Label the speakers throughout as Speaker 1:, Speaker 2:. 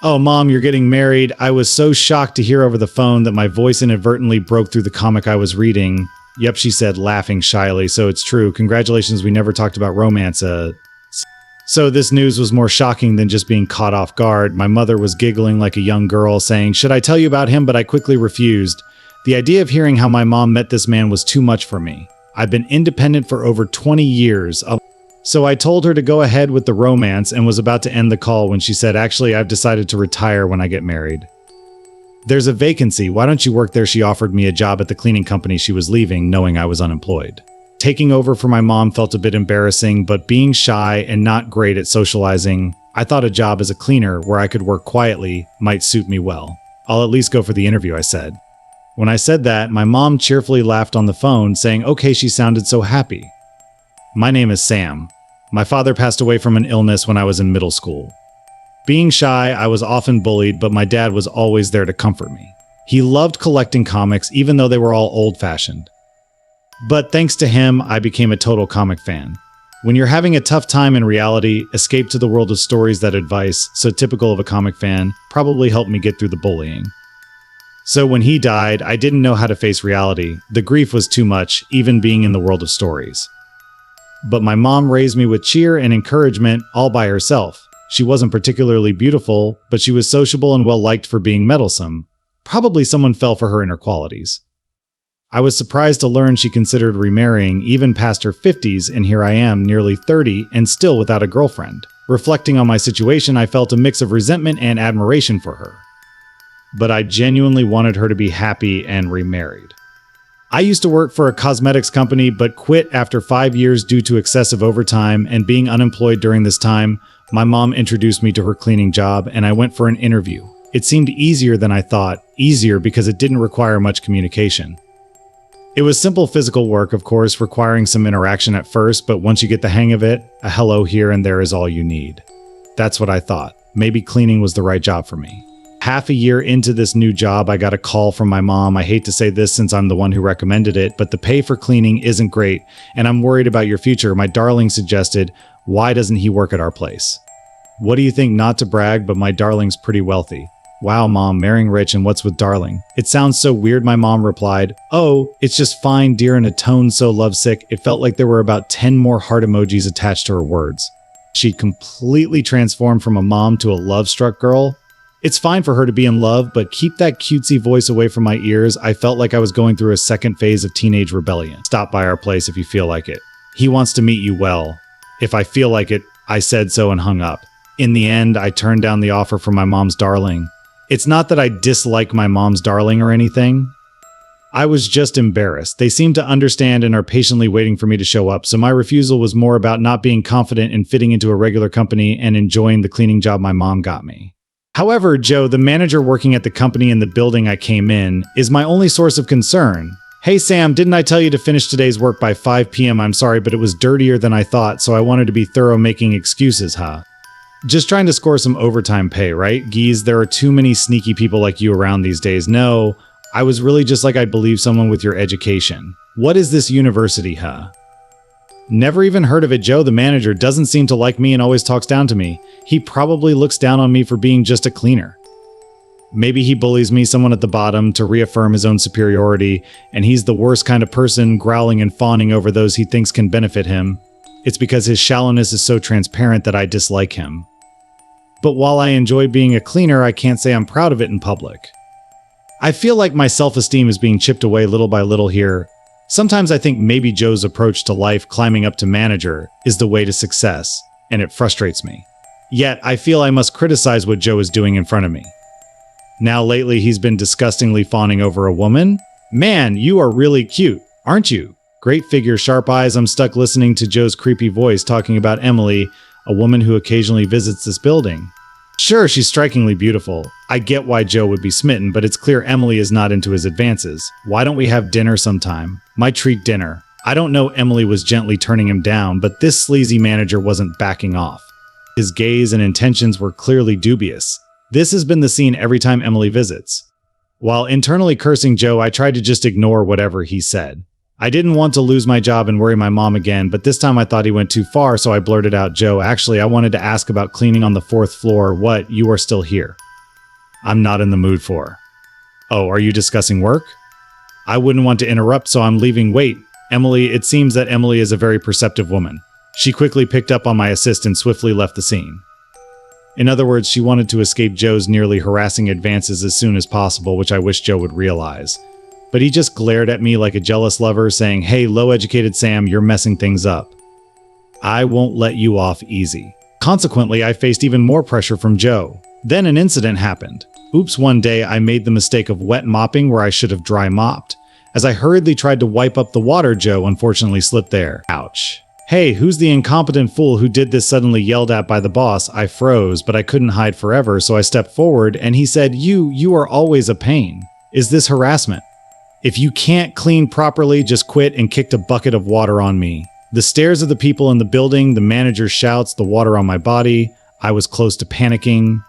Speaker 1: "Oh, Mom, you're getting married." I was so shocked to hear over the phone that my voice inadvertently broke through the comic I was reading. "Yep," she said, laughing shyly. "So it's true. Congratulations, we never talked about romance." So this news was more shocking than just being caught off guard. My mother was giggling like a young girl, saying, "Should I tell you about him?" But I quickly refused. The idea of hearing how my mom met this man was too much for me. I've been independent for over 20 years. So I told her to go ahead with the romance and was about to end the call when she said, "Actually, I've decided to retire when I get married. There's a vacancy. Why don't you work there?" She offered me a job at the cleaning company she was leaving, knowing I was unemployed. Taking over for my mom felt a bit embarrassing, but being shy and not great at socializing, I thought a job as a cleaner where I could work quietly might suit me well. "I'll at least go for the interview," I said. When I said that, my mom cheerfully laughed on the phone, saying, "Okay," she sounded so happy. My name is Sam. My father passed away from an illness when I was in middle school. Being shy, I was often bullied, but my dad was always there to comfort me. He loved collecting comics, even though they were all old-fashioned. But thanks to him, I became a total comic fan. When you're having a tough time in reality, escape to the world of stories. That advice, so typical of a comic fan, probably helped me get through the bullying. So when he died, I didn't know how to face reality. The grief was too much, even being in the world of stories. But my mom raised me with cheer and encouragement all by herself. She wasn't particularly beautiful, but she was sociable and well-liked for being meddlesome. Probably someone fell for her inner qualities. I was surprised to learn she considered remarrying even past her 50s, and here I am, nearly 30, and still without a girlfriend. Reflecting on my situation, I felt a mix of resentment and admiration for her. But I genuinely wanted her to be happy and remarried. I used to work for a cosmetics company, but quit after 5 years due to excessive overtime, and being unemployed during this time, my mom introduced me to her cleaning job, and I went for an interview. It seemed easier than I thought, easier because it didn't require much communication. It was simple physical work, of course, requiring some interaction at first, but once you get the hang of it, a hello here and there is all you need. That's what I thought. Maybe cleaning was the right job for me. Half a year into this new job, I got a call from my mom. I hate to say this since I'm the one who recommended it, but the pay for cleaning isn't great, and I'm worried about your future. My darling suggested, "Why doesn't he work at our place?" What do you think? Not to brag, but my darling's pretty wealthy. "Wow, Mom, marrying rich, and what's with darling?" "It sounds so weird," my mom replied. "Oh, it's just fine, dear," in a tone so lovesick, it felt like there were about 10 more heart emojis attached to her words. She'd completely transformed from a mom to a love-struck girl. It's fine for her to be in love, but keep that cutesy voice away from my ears. I felt like I was going through a second phase of teenage rebellion. "Stop by our place if you feel like it. He wants to meet you well." "If I feel like it," I said so and hung up. In the end, I turned down the offer from my mom's darling. It's not that I dislike my mom's darling or anything. I was just embarrassed. They seem to understand and are patiently waiting for me to show up, so my refusal was more about not being confident in fitting into a regular company and enjoying the cleaning job my mom got me. However, Joe, the manager working at the company in the building I came in, is my only source of concern. "Hey Sam, didn't I tell you to finish today's work by 5 p.m? I'm sorry, but it was dirtier than I thought, so I wanted to be thorough, making excuses, huh? Just trying to score some overtime pay, right? Geez, there are too many sneaky people like you around these days." "No, I was really just like I'd believe someone with your education." "What is this university, huh?" "Never even heard of it, Joe. The manager doesn't seem to like me and always talks down to me. He probably looks down on me for being just a cleaner. Maybe he bullies me, someone at the bottom, to reaffirm his own superiority, and he's the worst kind of person, growling and fawning over those he thinks can benefit him. It's because his shallowness is so transparent that I dislike him. But while I enjoy being a cleaner, I can't say I'm proud of it in public. I feel like my self-esteem is being chipped away little by little here. Sometimes I think maybe Joe's approach to life, climbing up to manager, is the way to success, and it frustrates me. Yet, I feel I must criticize what Joe is doing in front of me. Now lately, he's been disgustingly fawning over a woman. "Man, you are really cute, aren't you? Great figure, sharp eyes." I'm stuck listening to Joe's creepy voice talking about Emily, a woman who occasionally visits this building. Sure, she's strikingly beautiful. I get why Joe would be smitten, but it's clear Emily is not into his advances. "Why don't we have dinner sometime? My treat dinner." I don't know, Emily was gently turning him down, but this sleazy manager wasn't backing off. His gaze and intentions were clearly dubious. This has been the scene every time Emily visits. While internally cursing Joe, I tried to just ignore whatever he said. I didn't want to lose my job and worry my mom again, but this time I thought he went too far, so I blurted out, "Joe, actually, I wanted to ask about cleaning on the 4th floor. What, you are still here?" I'm not in the mood for. Oh, are you discussing work? I wouldn't want to interrupt, so I'm leaving. Wait, Emily, it seems that Emily is a very perceptive woman. She quickly picked up on my assist and swiftly left the scene. In other words, she wanted to escape Joe's nearly harassing advances as soon as possible, which I wish Joe would realize. But he just glared at me like a jealous lover, saying, "Hey, low-educated Sam, you're messing things up. I won't let you off easy." Consequently, I faced even more pressure from Joe. Then an incident happened. Oops, one day I made the mistake of wet mopping where I should have dry mopped. As I hurriedly tried to wipe up the water, Joe unfortunately slipped there. Ouch. "Hey, who's the incompetent fool who did this?" suddenly yelled at by the boss. I froze, but I couldn't hide forever, so I stepped forward and he said, You are always a pain. Is this harassment? If you can't clean properly, just quit," and kicked a bucket of water on me. The stares of the people in the building, the manager's shouts, the water on my body. I was close to panicking.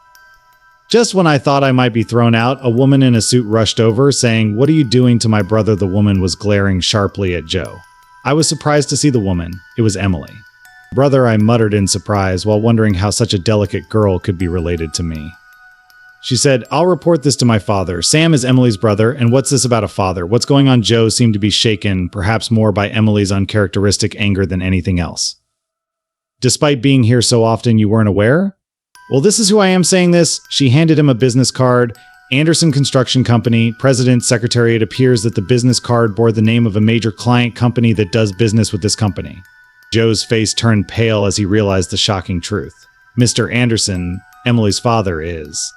Speaker 1: Just when I thought I might be thrown out, a woman in a suit rushed over, saying, "What are you doing to my brother?" The woman was glaring sharply at Joe. I was surprised to see the woman. It was Emily. "Brother," I muttered in surprise, while wondering how such a delicate girl could be related to me. She said, "I'll report this to my father. Sam is Emily's brother, and what's this about a father? What's going on?" Joe seemed to be shaken, perhaps more by Emily's uncharacteristic anger than anything else. "Despite being here so often, you weren't aware?" "Well, this is who I am saying this." She handed him a business card. "Anderson Construction Company, President, Secretary." It appears that the business card bore the name of a major client company that does business with this company. Joe's face turned pale as he realized the shocking truth. Mr. Anderson, Emily's father, is.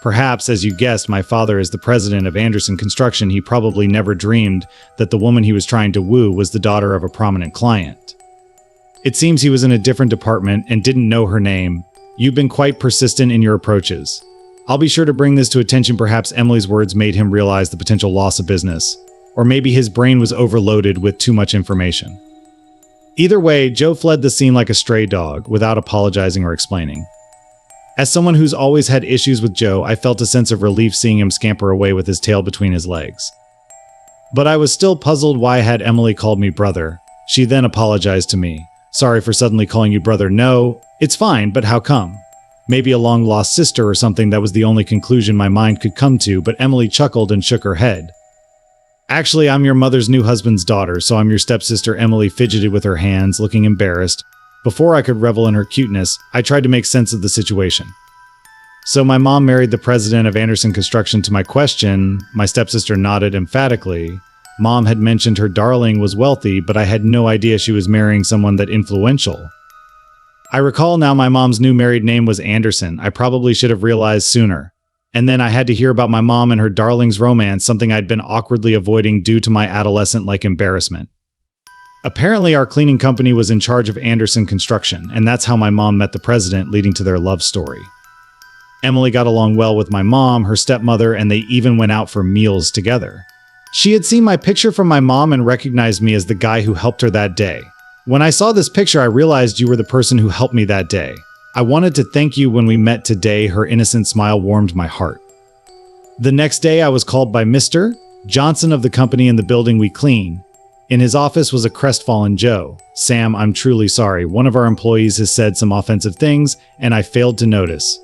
Speaker 1: Perhaps, as you guessed, my father is the president of Anderson Construction. He probably never dreamed that the woman he was trying to woo was the daughter of a prominent client. It seems he was in a different department and didn't know her name. "You've been quite persistent in your approaches. I'll be sure to bring this to attention." Perhaps Emily's words made him realize the potential loss of business. Or maybe his brain was overloaded with too much information. Either way, Joe fled the scene like a stray dog, without apologizing or explaining. As someone who's always had issues with Joe, I felt a sense of relief seeing him scamper away with his tail between his legs. But I was still puzzled why had Emily called me brother. She then apologized to me. "Sorry for suddenly calling you brother." "No, it's fine, but how come?" "Maybe a long-lost sister or something." That was the only conclusion my mind could come to, but Emily chuckled and shook her head. "Actually, I'm your mother's new husband's daughter, so I'm your stepsister." Emily fidgeted with her hands, looking embarrassed. Before I could revel in her cuteness, I tried to make sense of the situation. "So my mom married the president of Anderson Construction." To my question, my stepsister nodded emphatically. Mom had mentioned her darling was wealthy, but I had no idea she was marrying someone that influential. I recall now my mom's new married name was Anderson. I probably should have realized sooner. And then I had to hear about my mom and her darling's romance, something I'd been awkwardly avoiding due to my adolescent-like embarrassment. Apparently, our cleaning company was in charge of Anderson Construction, and that's how my mom met the president, leading to their love story. Emily got along well with my mom, her stepmother, and they even went out for meals together. She had seen my picture from my mom and recognized me as the guy who helped her that day. "When I saw this picture, I realized you were the person who helped me that day. I wanted to thank you when we met today." Her innocent smile warmed my heart. The next day, I was called by Mr. Johnson of the company in the building we clean. In his office was a crestfallen Joe. "Sam, I'm truly sorry. One of our employees has said some offensive things, and I failed to notice."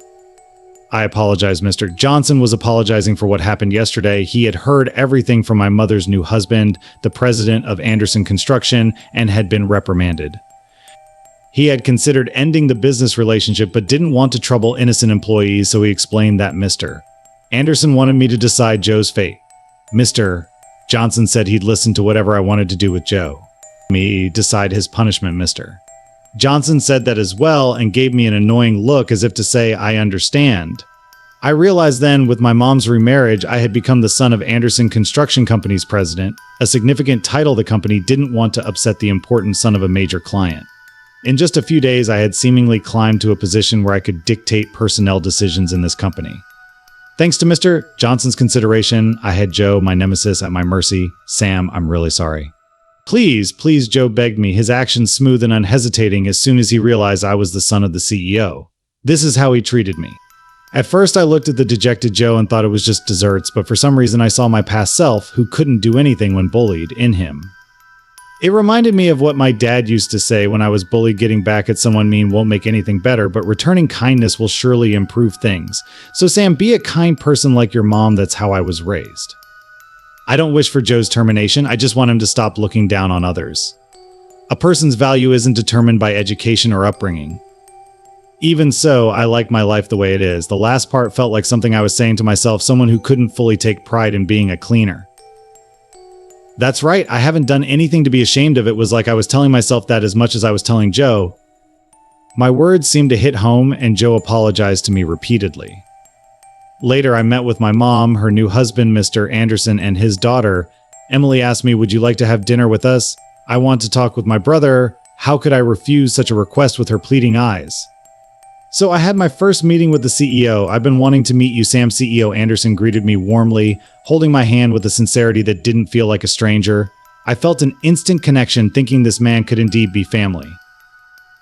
Speaker 1: "I apologize." Mr. Johnson was apologizing for what happened yesterday. He had heard everything from my mother's new husband, the president of Anderson Construction, and had been reprimanded. He had considered ending the business relationship but didn't want to trouble innocent employees, so he explained that Mr. Anderson wanted me to decide Joe's fate. Mr. Johnson said he'd listen to whatever I wanted to do with Joe. Me decide his punishment, Mr. Johnson said that as well and gave me an annoying look as if to say, "I understand." I realized then, with my mom's remarriage, I had become the son of Anderson Construction Company's president, a significant title the company didn't want to upset the important son of a major client. In just a few days, I had seemingly climbed to a position where I could dictate personnel decisions in this company. Thanks to Mr. Johnson's consideration, I had Joe, my nemesis, at my mercy. "Sam, I'm really sorry." Please, please, Joe begged me, his actions smooth and unhesitating as soon as he realized I was the son of the CEO. This is how he treated me. At first, I looked at the dejected Joe and thought it was just desserts, but for some reason I saw my past self, who couldn't do anything when bullied, in him. It reminded me of what my dad used to say when I was bullied. Getting back at someone mean won't make anything better, but returning kindness will surely improve things. So Sam, be a kind person like your mom. That's how I was raised. I don't wish for Joe's termination. I just want him to stop looking down on others. A person's value isn't determined by education or upbringing. Even so, I like my life the way it is. The last part felt like something I was saying to myself, someone who couldn't fully take pride in being a cleaner. That's right, I haven't done anything to be ashamed of. It was like I was telling myself that as much as I was telling Joe. My words seemed to hit home, and Joe apologized to me repeatedly. Later, I met with my mom, her new husband, Mr. Anderson, and his daughter. Emily asked me, "Would you like to have dinner with us? I want to talk with my brother." How could I refuse such a request with her pleading eyes? So I had my first meeting with the CEO. "I've been wanting to meet you, Sam." CEO Anderson greeted me warmly, holding my hand with a sincerity that didn't feel like a stranger. I felt an instant connection, thinking this man could indeed be family.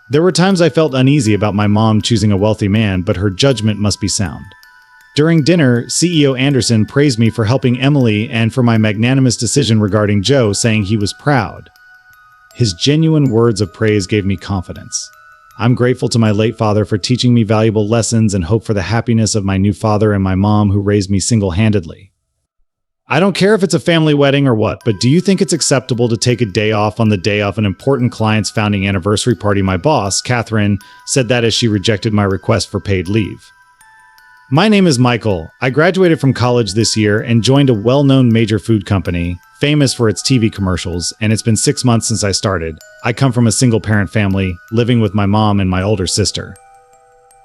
Speaker 1: There were times I felt uneasy about my mom choosing a wealthy man, but her judgment must be sound. During dinner, CEO Anderson praised me for helping Emily and for my magnanimous decision regarding Joe, saying he was proud. His genuine words of praise gave me confidence. I'm grateful to my late father for teaching me valuable lessons and hope for the happiness of my new father and my mom who raised me single-handedly. I don't care if it's a family wedding or what, but do you think it's acceptable to take a day off on the day of an important client's founding anniversary party? My boss, Catherine, said that as she rejected my request for paid leave. My name is Michael. I graduated from college this year and joined a well-known major food company, famous for its TV commercials, and it's been 6 months since I started. I come from a single-parent family, living with my mom and my older sister.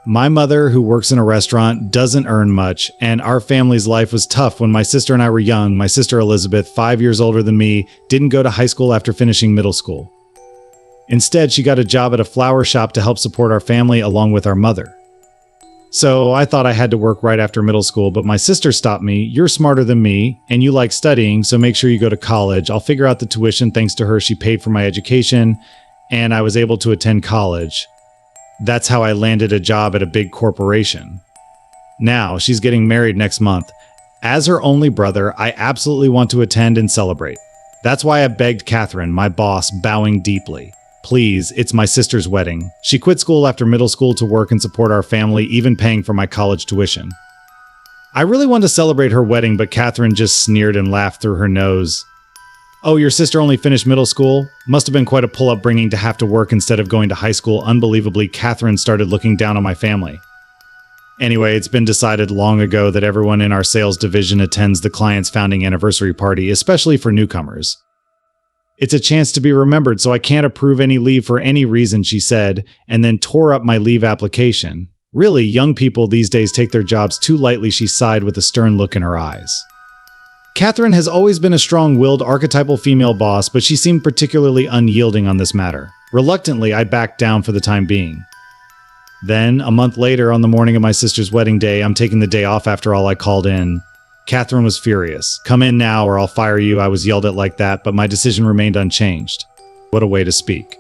Speaker 1: My mother, who works in a restaurant, doesn't earn much, and our family's life was tough when my sister and I were young. My sister Elizabeth, 5 years older than me, didn't go to high school after finishing middle school. Instead, she got a job at a flower shop to help support our family along with our mother. So I thought I had to work right after middle school, but my sister stopped me. "You're smarter than me, and you like studying, so make sure you go to college. I'll figure out the tuition." Thanks to her, she paid for my education, and I was able to attend college. That's how I landed a job at a big corporation. Now, she's getting married next month. As her only brother, I absolutely want to attend and celebrate. That's why I begged Catherine, my boss, bowing deeply. "Please, it's my sister's wedding." She quit school after middle school to work and support our family, even paying for my college tuition. I really wanted to celebrate her wedding, but Catherine just sneered and laughed through her nose. "Oh, your sister only finished middle school? Must have been quite a pull upbringing to have to work instead of going to high school." Unbelievably, Catherine started looking down on my family. Anyway, it's been decided long ago that everyone in our sales division attends the client's founding anniversary party, especially for newcomers. "It's a chance to be remembered, so I can't approve any leave for any reason," she said, and then tore up my leave application. "Really, young people these days take their jobs too lightly," she sighed with a stern look in her eyes. Catherine has always been a strong-willed, archetypal female boss, but she seemed particularly unyielding on this matter. Reluctantly, I backed down for the time being. Then, a month later, on the morning of my sister's wedding day, I'm taking the day off after all. I called in. Catherine was furious. "Come in now or I'll fire you." I was yelled at like that, but my decision remained unchanged. What a way to speak.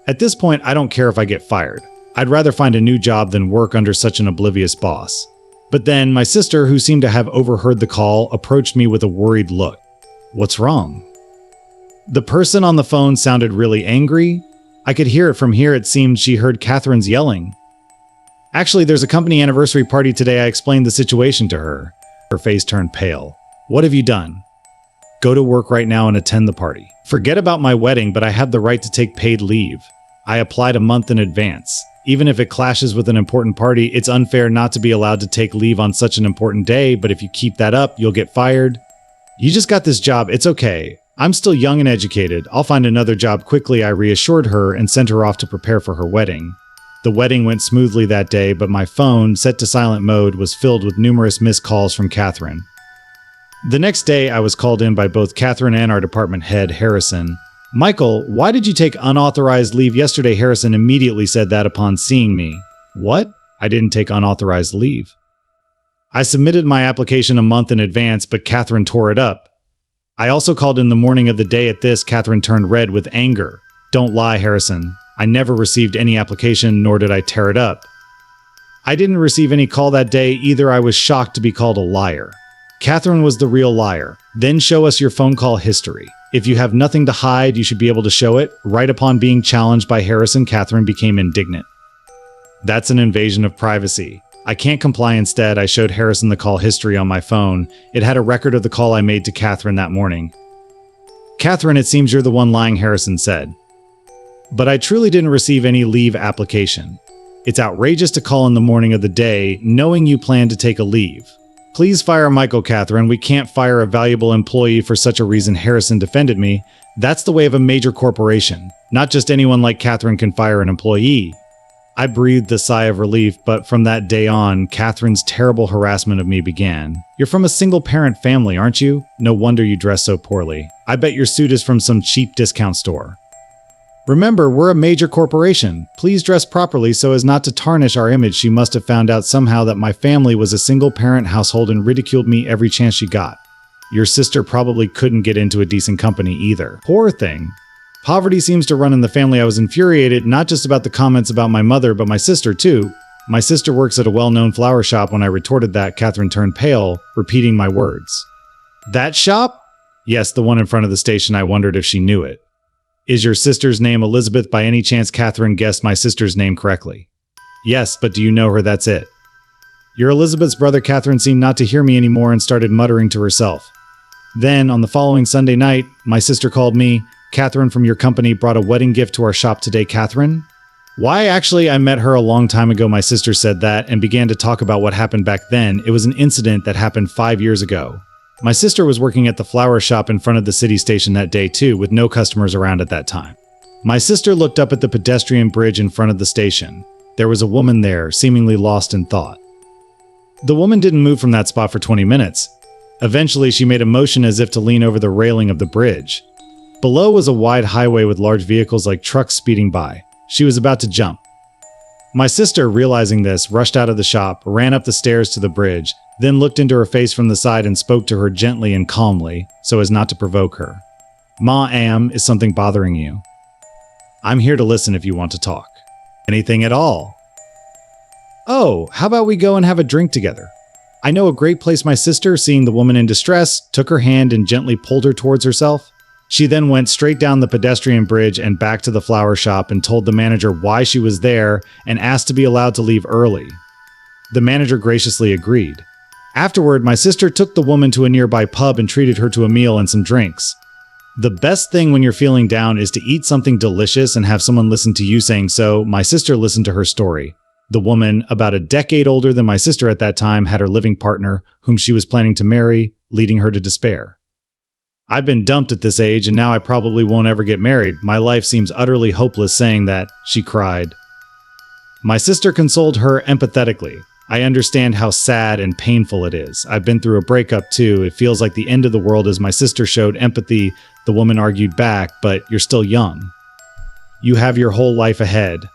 Speaker 1: At this point, I don't care if I get fired. I'd rather find a new job than work under such an oblivious boss. But then, my sister, who seemed to have overheard the call, approached me with a worried look. "What's wrong?" The person on the phone sounded really angry. I could hear it from here. It seemed she heard Catherine's yelling. "Actually, there's a company anniversary party today." I explained the situation to her. Her face turned pale. "What have you done?" "Go to work right now and attend the party." "Forget about my wedding, but I have the right to take paid leave. I applied a month in advance. Even if it clashes with an important party, it's unfair not to be allowed to take leave on such an important day, but if you keep that up, you'll get fired." "You just got this job. It's okay. I'm still young and educated. I'll find another job quickly," I reassured her and sent her off to prepare for her wedding. The wedding went smoothly that day, but my phone, set to silent mode, was filled with numerous missed calls from Catherine. The next day, I was called in by both Catherine and our department head, Harrison. "Michael, why did you take unauthorized leave yesterday?" Harrison immediately said that upon seeing me. "What? I didn't take unauthorized leave." I submitted my application a month in advance, but Catherine tore it up. I also called in the morning of the day. At this, Catherine turned red with anger. "Don't lie, Harrison. I never received any application, nor did I tear it up." I didn't receive any call that day either. I was shocked to be called a liar. Catherine was the real liar. "Then show us your phone call history." If you have nothing to hide, you should be able to show it. Right upon being challenged by Harrison, Catherine became indignant. That's an invasion of privacy. I can't comply. Instead, I showed Harrison the call history on my phone. It had a record of the call I made to Catherine that morning. Catherine, it seems you're the one lying, Harrison said. But I truly didn't receive any leave application. It's outrageous to call in the morning of the day, knowing you plan to take a leave. Please fire Michael, Catherine. We can't fire a valuable employee for such a reason, Harrison defended me. That's the way of a major corporation. Not just anyone like Catherine can fire an employee. I breathed a sigh of relief, but from that day on, Catherine's terrible harassment of me began. You're from a single-parent family, aren't you? No wonder you dress so poorly. I bet your suit is from some cheap discount store. Remember, we're a major corporation. Please dress properly so as not to tarnish our image. She must have found out somehow that my family was a single-parent household and ridiculed me every chance she got. Your sister probably couldn't get into a decent company either. Poor thing. Poverty seems to run in the family. I was infuriated, not just about the comments about my mother, but my sister too. My sister works at a well-known flower shop. When I retorted that, Catherine turned pale, repeating my words. That shop? Yes, the one in front of the station. I wondered if she knew it. Is your sister's name Elizabeth? By any chance? Catherine guessed my sister's name correctly. Yes, but do you know her? That's it. You're Elizabeth's brother. Catherine seemed not to hear me anymore and started muttering to herself. Then, on the following Sunday night, my sister called me. Catherine from your company brought a wedding gift to our shop today, Catherine. Why, actually, I met her a long time ago. My sister said that and began to talk about what happened back then. It was an incident that happened 5 years ago. My sister was working at the flower shop in front of the city station that day too, with no customers around at that time. My sister looked up at the pedestrian bridge in front of the station. There was a woman there, seemingly lost in thought. The woman didn't move from that spot for 20 minutes. Eventually, she made a motion as if to lean over the railing of the bridge. Below was a wide highway with large vehicles like trucks speeding by. She was about to jump. My sister, realizing this, rushed out of the shop, ran up the stairs to the bridge, then looked into her face from the side and spoke to her gently and calmly, so as not to provoke her. Is something bothering you? I'm here to listen if you want to talk. Anything at all? Oh, how about we go and have a drink together? I know a great place. My sister, seeing the woman in distress, took her hand and gently pulled her towards herself. She then went straight down the pedestrian bridge and back to the flower shop and told the manager why she was there and asked to be allowed to leave early. The manager graciously agreed. Afterward, my sister took the woman to a nearby pub and treated her to a meal and some drinks. The best thing when you're feeling down is to eat something delicious and have someone listen to you saying so. My sister listened to her story. The woman, about a decade older than my sister at that time, had her living partner, whom she was planning to marry, leading her to despair. I've been dumped at this age and now I probably won't ever get married. My life seems utterly hopeless. Saying that, she cried. My sister consoled her empathetically. I understand how sad and painful it is. I've been through a breakup too. It feels like the end of the world. As my sister showed empathy, the woman argued back, but you're still young. You have your whole life ahead.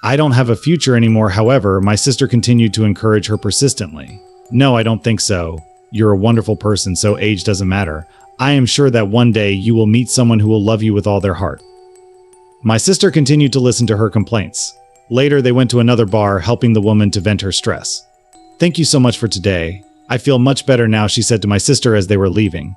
Speaker 1: I don't have a future anymore. However, my sister continued to encourage her persistently. No, I don't think so. You're a wonderful person, so age doesn't matter. I am sure that one day you will meet someone who will love you with all their heart. My sister continued to listen to her complaints. Later, they went to another bar, helping the woman to vent her stress. Thank you so much for today. I feel much better now, she said to my sister as they were leaving.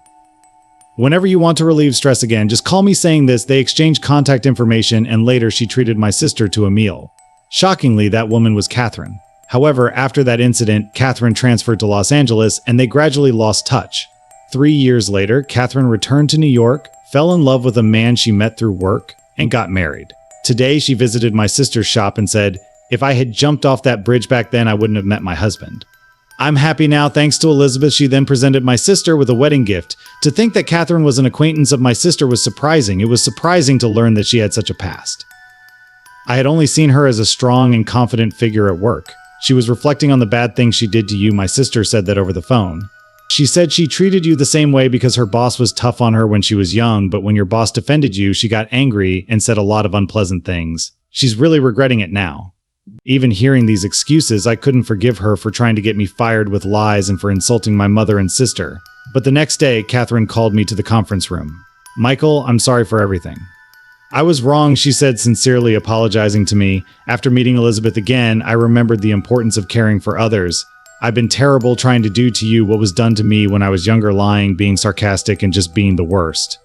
Speaker 1: Whenever you want to relieve stress again, just call me. Saying this, they exchanged contact information, and later she treated my sister to a meal. Shockingly, that woman was Catherine. However, after that incident, Catherine transferred to Los Angeles, and they gradually lost touch. 3 years later, Catherine returned to New York, fell in love with a man she met through work, and got married. Today, she visited my sister's shop and said, if I had jumped off that bridge back then, I wouldn't have met my husband. I'm happy now thanks to Elizabeth. She then presented my sister with a wedding gift. To think that Catherine was an acquaintance of my sister was surprising. It was surprising to learn that she had such a past. I had only seen her as a strong and confident figure at work. She was reflecting on the bad things she did to you. My sister said that over the phone. She said she treated you the same way because her boss was tough on her when she was young, but when your boss defended you, she got angry and said a lot of unpleasant things. She's really regretting it now. Even hearing these excuses, I couldn't forgive her for trying to get me fired with lies and for insulting my mother and sister. But the next day, Catherine called me to the conference room. Michael, I'm sorry for everything. I was wrong, she said, sincerely apologizing to me. After meeting Elizabeth again, I remembered the importance of caring for others. I've been terrible trying to do to you what was done to me when I was younger, lying, being sarcastic, and just being the worst.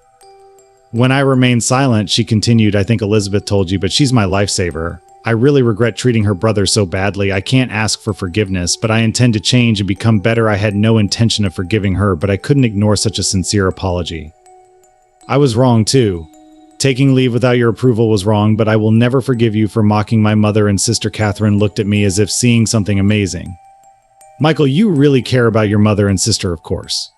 Speaker 1: When I remained silent, she continued, I think Elizabeth told you, but she's my lifesaver. I really regret treating her brother so badly. I can't ask for forgiveness, but I intend to change and become better. I had no intention of forgiving her, but I couldn't ignore such a sincere apology. I was wrong too. Taking leave without your approval was wrong, but I will never forgive you for mocking my mother and sister. Catherine looked at me as if seeing something amazing. Michael, you really care about your mother and sister, of course.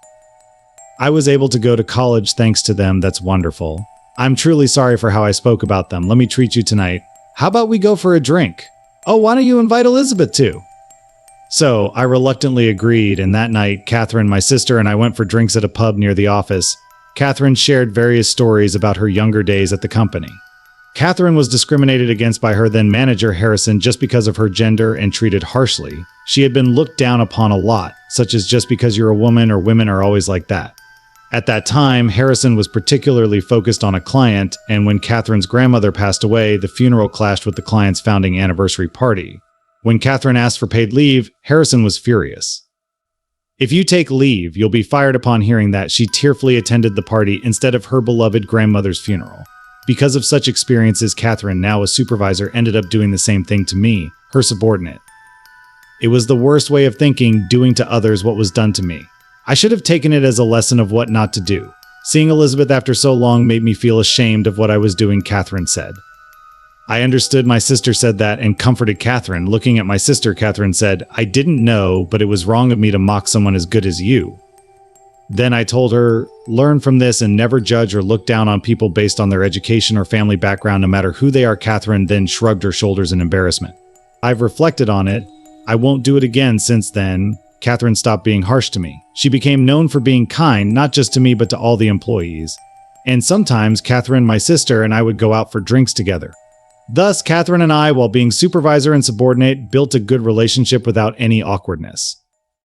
Speaker 1: I was able to go to college thanks to them. That's wonderful. I'm truly sorry for how I spoke about them. Let me treat you tonight. How about we go for a drink? Oh, why don't you invite Elizabeth too? So I reluctantly agreed, and that night, Catherine, my sister, and I went for drinks at a pub near the office. Catherine shared various stories about her younger days at the company. Catherine was discriminated against by her then manager Harrison just because of her gender and treated harshly. She had been looked down upon a lot, such as just because you're a woman or women are always like that. At that time, Harrison was particularly focused on a client, and when Catherine's grandmother passed away, the funeral clashed with the client's founding anniversary party. When Catherine asked for paid leave, Harrison was furious. If you take leave, you'll be fired. Upon hearing that, she tearfully attended the party instead of her beloved grandmother's funeral. Because of such experiences, Catherine, now a supervisor, ended up doing the same thing to me, her subordinate. It was the worst way of thinking, doing to others what was done to me. I should have taken it as a lesson of what not to do. Seeing Elizabeth after so long made me feel ashamed of what I was doing, Catherine said. I understood my sister said that and comforted Catherine. Looking at my sister, Catherine said, I didn't know, but it was wrong of me to mock someone as good as you. Then I told her, learn from this and never judge or look down on people based on their education or family background, no matter who they are. Catherine then shrugged her shoulders in embarrassment. I've reflected on it. I won't do it again. Since then, Catherine stopped being harsh to me. She became known for being kind, not just to me, but to all the employees. And sometimes Catherine, my sister, and I would go out for drinks together. Thus, Catherine and I, while being supervisor and subordinate, built a good relationship without any awkwardness.